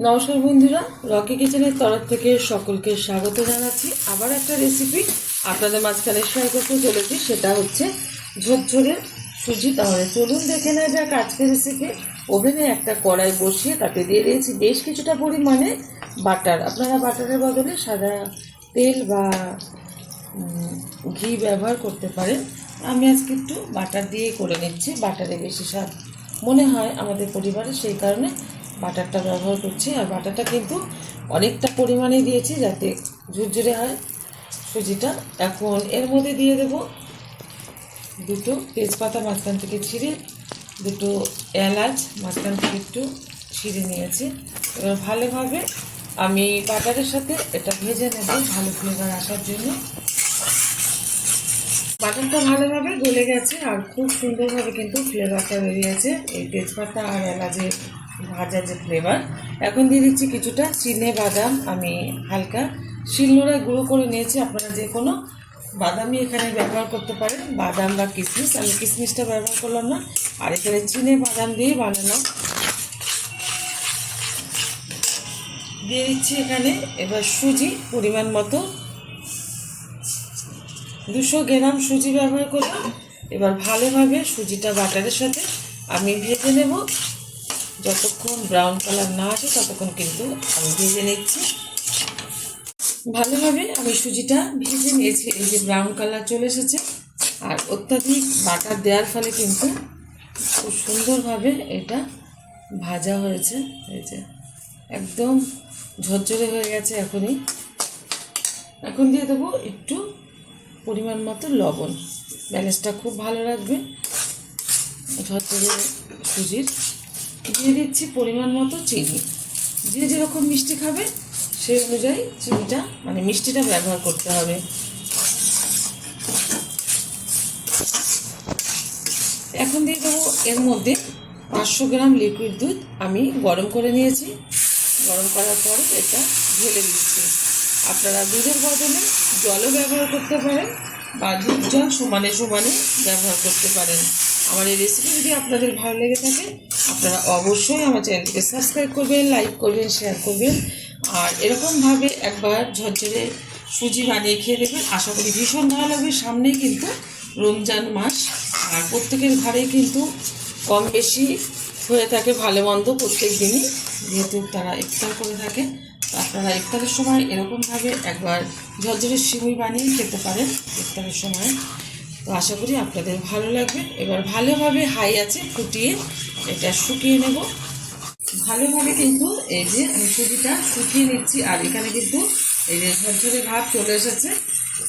নমস্কার বন্ধুরা, রকি কিচেনের তরফ থেকে সকলকে স্বাগত জানাচ্ছি। আবার একটা রেসিপি আপনাদের মাঝখানে শেয়ার করতে চলেছি, সেটা হচ্ছে ঝরঝরে সুজি। তাহলে চলুন দেখে নেওয়া যাক আজকের রেসিপি। ওভেনে একটা কড়াই বসিয়ে তাতে দিয়ে দিয়েছি বেশ কিছুটা পরিমাণে বাটার। আপনারা বাটারের বদলে সাদা তেল বা ঘি ব্যবহার করতে পারেন। আমি আজকে একটু বাটার দিয়ে করে নিচ্ছি। বাটারে বেশি স্বাদ মনে হয় আমাদের পরিবারে, সেই কারণে বাটারটা ব্যবহার করছি। আর বাটারটা কিন্তু অনেকটা পরিমাণে দিয়েছি যাতে ঝুরঝুরে হয় সুজিটা। এখন এর মধ্যে দিয়ে দেব দুটো তেজপাতা মাঝখান থেকে ছিঁড়ে, দুটো এলাচ মাঝখান থেকে একটু ছিঁড়ে নিয়েছি। এবার ভালোভাবে আমি বাটারের সাথে এটা ভেজে নেব ভালো ফ্লেভার আসার জন্য। বাটারটা ভালোভাবে গলে গেছে আর খুব সুন্দরভাবে কিন্তু ফ্লেভারটা বেরিয়েছে এই তেজপাতা আর এলাচের ভাজা যে ফ্লেভার। এখন দিয়ে দিচ্ছি কিছুটা চিনে বাদাম। আমি হালকা শিলনোড়ায় গুঁড়ো করে নিয়েছি। আপনারা যে কোনো বাদামই এখানে ব্যবহার করতে পারেন, বাদাম বা কিশমিশ। আমি কিশমিশটা ব্যবহার করলাম না। আর এখানে চিনে বাদাম দিয়ে বানানো দিয়ে দিচ্ছি এখানে। এবার সুজি পরিমাণ মতো 200 গ্রাম সুজি ব্যবহার করলাম। এবার ভালোভাবে সুজিটা বাটারের সাথে আমি ভেজে নেব। যতক্ষণ ব্রাউন কালার না আসে ততক্ষণ কিন্তু আমি ভেজে নিচ্ছি। ভালোভাবে আমি সুজিটা ভেজে নিয়েছি। এই যে ব্রাউন কালার চলে এসেছে। আর অত্যাধিক বাটার দেওয়ার ফলে কিন্তু খুব সুন্দরভাবে এটা ভাজা হয়েছে। এই যে একদম ঝরঝরে হয়ে গেছে। এখন দিয়ে দেবো একটু পরিমাণ মতো লবণ। ব্যালেন্সটা খুব ভালো রাখবে ঝরঝরে সুজির। দিয়ে দিচ্ছি পরিমাণ মতো চিনি। যে যেরকম মিষ্টি খাবে সেই অনুযায়ী চিনিটা মিষ্টিটা ব্যবহার করতে হবে। এখন দিয়ে দেবো এর মধ্যে 500 গ্রাম লিকুইড দুধ আমি গরম করে নিয়েছি। গরম করার পরে এটা ঢেলে দিচ্ছি। আপনারা দুধের বদলে জলও ব্যবহার করতে পারেন বা দুধ জল সমানে সমানে ব্যবহার করতে পারেন। আমার এই রেসিপি যদি আপনাদের ভালো লেগে থাকে আপনারা অবশ্যই আমার চ্যানেলটিকে সাবস্ক্রাইব করবেন, লাইক করবেন, শেয়ার করবেন। আর এরকমভাবে একবার ঝরঝরে সুজি বানিয়ে খেয়ে দেখবেন, আশা করি ভীষণ ভালো লাগবে। সামনেই কিন্তু রমজান মাস, আর প্রত্যেকের ঘরেই কিন্তু কম বেশি হয়ে থাকে ভালো মন্দ প্রত্যেক দিনই, যেহেতু তারা ইফতার করে থাকে। আপনারা ইফতারের সময় এরকমভাবে একবার ঝরঝরে সিমুই বানিয়ে খেতে পারেন ইফতারের সময়। তো আশা করি আপনাদের ভালো লাগবে। এবার ভালোভাবে হাই আছে ফুটিয়ে এটা শুকিয়ে নেব। ভালোভাবে কিন্তু এই যে আমি সুজিটা শুকিয়ে নিচ্ছি। আর এখানে কিন্তু এই যে ঝরঝরে ভাব চলে এসেছে।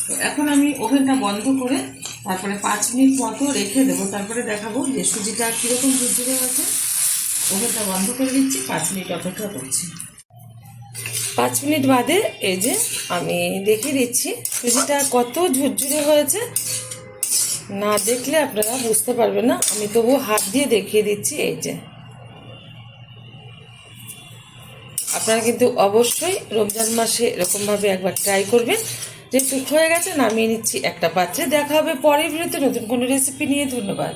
তো এখন আমি ওভেনটা বন্ধ করে তারপরে 5 মিনিট মতো রেখে দেবো। তারপরে দেখাবো যে সুজিটা কীরকম ঝরঝরে আছে। ওভেনটা বন্ধ করে দিচ্ছি, 5 মিনিট অপেক্ষা করছি। 5 মিনিট বাদে এই যে আমি দেখিয়ে দিচ্ছি সুজিটা কত ঝুরঝুরে হয়েছে। না দেখলে আপনারা বুঝতে পারবেন না, আমি তবু হাত দিয়ে দেখিয়ে দিচ্ছি। এই যে আপনারা কিন্তু অবশ্যই রমজান মাসে এরকমভাবে একবার ট্রাই করবেন। যেহেতু হয়ে গেছে নামিয়ে নিচ্ছি একটা পাত্রে। দেখা হবে পরের ভিডিওতে নতুন কোনো রেসিপি নিয়ে। ধন্যবাদ।